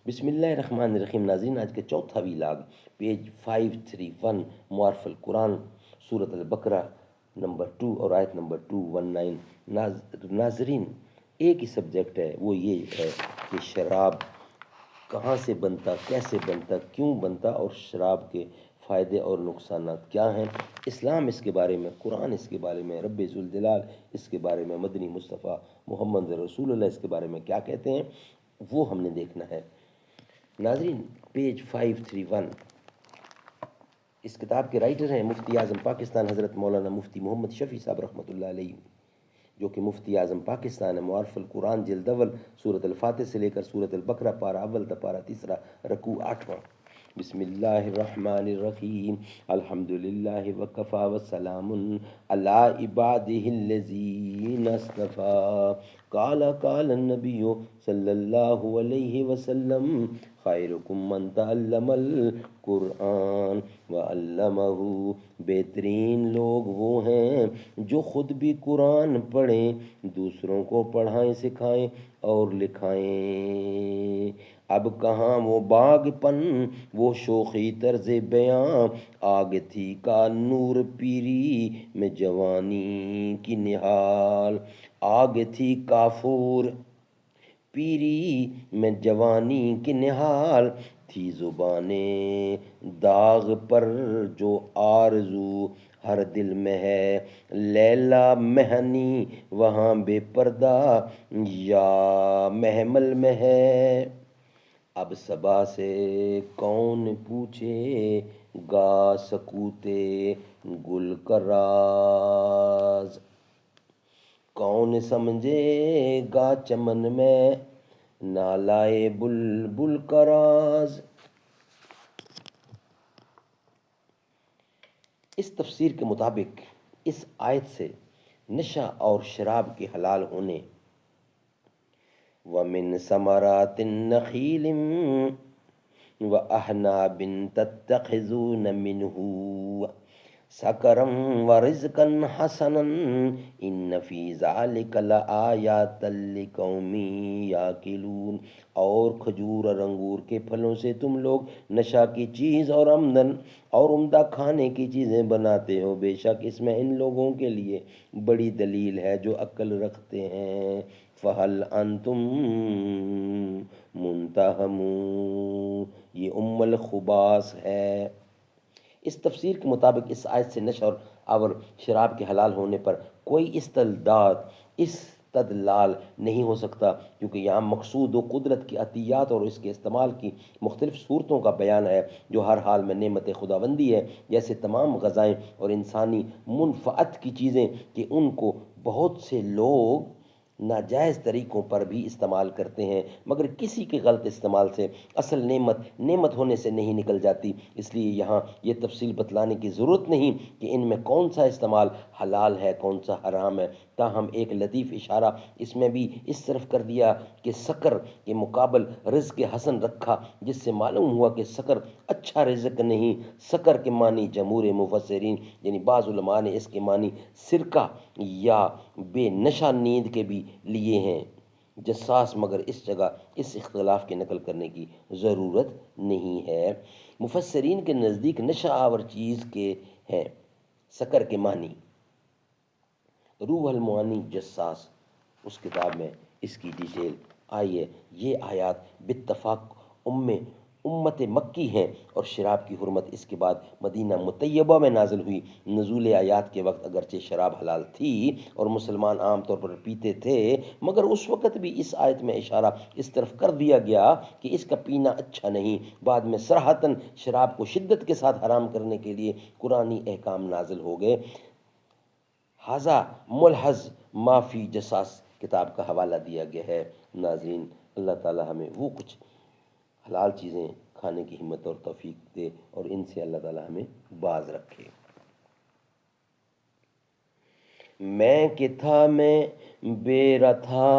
بسم اللہ الرحمن الرحیم۔ ناظرین، آج کا چوتھا ویلاگ پیج 531 معارف القرآن، سورۃ البقرہ نمبر 2 اور آیت نمبر 219۔ ناظرین، ایک ہی سبجیکٹ ہے، وہ یہ ہے کہ شراب کہاں سے بنتا، کیسے بنتا، کیوں بنتا، اور شراب کے فائدے اور نقصانات کیا ہیں۔ اسلام اس کے بارے میں، قرآن اس کے بارے میں، رب ذوالجلال اس کے بارے میں، مدنی مصطفیٰ محمد رسول اللہ اس کے بارے میں کیا کہتے ہیں، وہ ہم نے دیکھنا ہے۔ ناظرین، پیج 531، اس کتاب کے رائٹر ہیں مفتی اعظم پاکستان حضرت مولانا مفتی محمد شفیع صاحب رحمۃ اللہ علیہ، جو کہ مفتی اعظم پاکستان ہے۔ معارف القرآن جلد اول، سورۃ الفاتح سے لے کر سورۃ البقرہ پارہ اول تا پارہ تیسرا، رکوع 8واں۔ بسم اللہ الرحمن الرحیم، الحمد للہ وکفی وسلام علی عبادہ الذین اصطفیٰ، قال النبی صلی اللہ علیہ وسلم، خیرکم من تعلم القرآن وعلمہ، بہترین لوگ وہ ہیں جو خود بھی قرآن پڑھیں، دوسروں کو پڑھائیں، سکھائیں اور لکھائیں۔ اب کہاں وہ باغ پن، وہ شوخی طرز بیاں، آگ تھی کا نور پیری میں جوانی کی نہال، آگ تھی کافور پیری میں جوانی کی نہال، تھی زبانیں داغ پر جو آرزو ہر دل میں ہے، لیلا مہنی وہاں بے پردہ یا محمل میں ہے۔ اب صبا سے کون پوچھے گا سکوتے گل کا راز، کون سمجھے گا چمن میں نالائے بلبل کا راز۔ اس تفسیر کے مطابق اس آیت سے نشہ اور شراب کے حلال ہونے، وَمِن ثَمَرَاتِ النَّخِيلِ وَأَعْنَابٍ تَتَّخِذُونَ مِنْهُ سَكَرًا وَرِزْقًا حَسَنًا إِنَّ فِي ذَلِكَ لَآيَاتًا لِقَوْمٍ يَعْقِلُونَ۔ اور کھجور اور انگور کے پھلوں سے تم لوگ نشہ کی چیز اور آمدن اور عمدہ کھانے کی چیزیں بناتے ہو، بے شک اس میں ان لوگوں کے لیے بڑی دلیل ہے جو عقل رکھتے ہیں۔ فَهَلْ أَنْتُمْ مُنْتَهِمُونَ، یہ الخباث ہے۔ اس تفسیر کے مطابق اس آیت سے نشہ اور شراب کے حلال ہونے پر کوئی استدلال نہیں ہو سکتا، کیونکہ یہاں مقصود و قدرت کی عطیات اور اس کے استعمال کی مختلف صورتوں کا بیان ہے، جو ہر حال میں نعمت خداوندی ہے، جیسے تمام غذائیں اور انسانی منفعت کی چیزیں کہ ان کو بہت سے لوگ ناجائز طریقوں پر بھی استعمال کرتے ہیں، مگر کسی کے غلط استعمال سے اصل نعمت ہونے سے نہیں نکل جاتی۔ اس لیے یہاں یہ تفصیل بتلانے کی ضرورت نہیں کہ ان میں کون سا استعمال حلال ہے، کون سا حرام ہے، تاہم ایک لطیف اشارہ اس میں بھی اس طرف کر دیا کہ سکر کے مقابل رزق حسن رکھا، جس سے معلوم ہوا کہ سکر اچھا رزق نہیں۔ سکر کے معنی جمہور مفسرین یعنی بعض علماء نے اس کے معنی سرکہ یا بے نشہ نیند کے بھی لیے ہیں جساس، مگر اس جگہ اس اختلاف کے نقل کرنے کی ضرورت نہیں ہے۔ مفسرین کے نزدیک نشہ آور چیز کے ہیں۔ سکر کے معنی روح المعانی جساس، اس کتاب میں اس کی ڈیٹیل آئی ہے۔ یہ آیات باتفاق امت مکی ہیں، اور شراب کی حرمت اس کے بعد مدینہ مطیبہ میں نازل ہوئی۔ نزول آیات کے وقت اگرچہ شراب حلال تھی اور مسلمان عام طور پر پیتے تھے، مگر اس وقت بھی اس آیت میں اشارہ اس طرف کر دیا گیا کہ اس کا پینا اچھا نہیں۔ بعد میں صراحتاً شراب کو شدت کے ساتھ حرام کرنے کے لیے قرآنی احکام نازل ہو گئے۔ ھذا ملحظ ما فی جساس کتاب کا حوالہ دیا گیا ہے۔ ناظرین، اللہ تعالی ہمیں وہ کچھ حلال چیزیں کھانے کی ہمت اور توفیق دے، اور ان سے اللہ تعالی ہمیں باز رکھے۔ میں کہ تھا بے راہ تھا،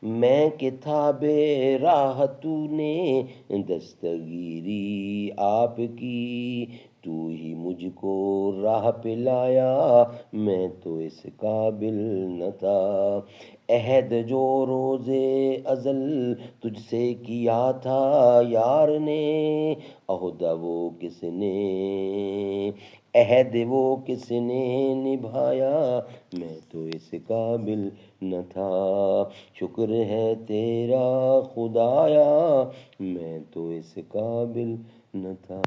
میں کہ تھا بے راہ، تو نے دستگیری آپ کی، تو ہی مجھ کو راہ پہ لایا، میں تو اس قابل نہ تھا۔ عہد جو روزے ازل تجھ سے کیا تھا یار نے، عہد وہ کس نے، عہد وہ کس نے نبھایا، میں تو اس قابل نہ تھا، شکر ہے تیرا خدایا، میں تو اس قابل نہ تھا۔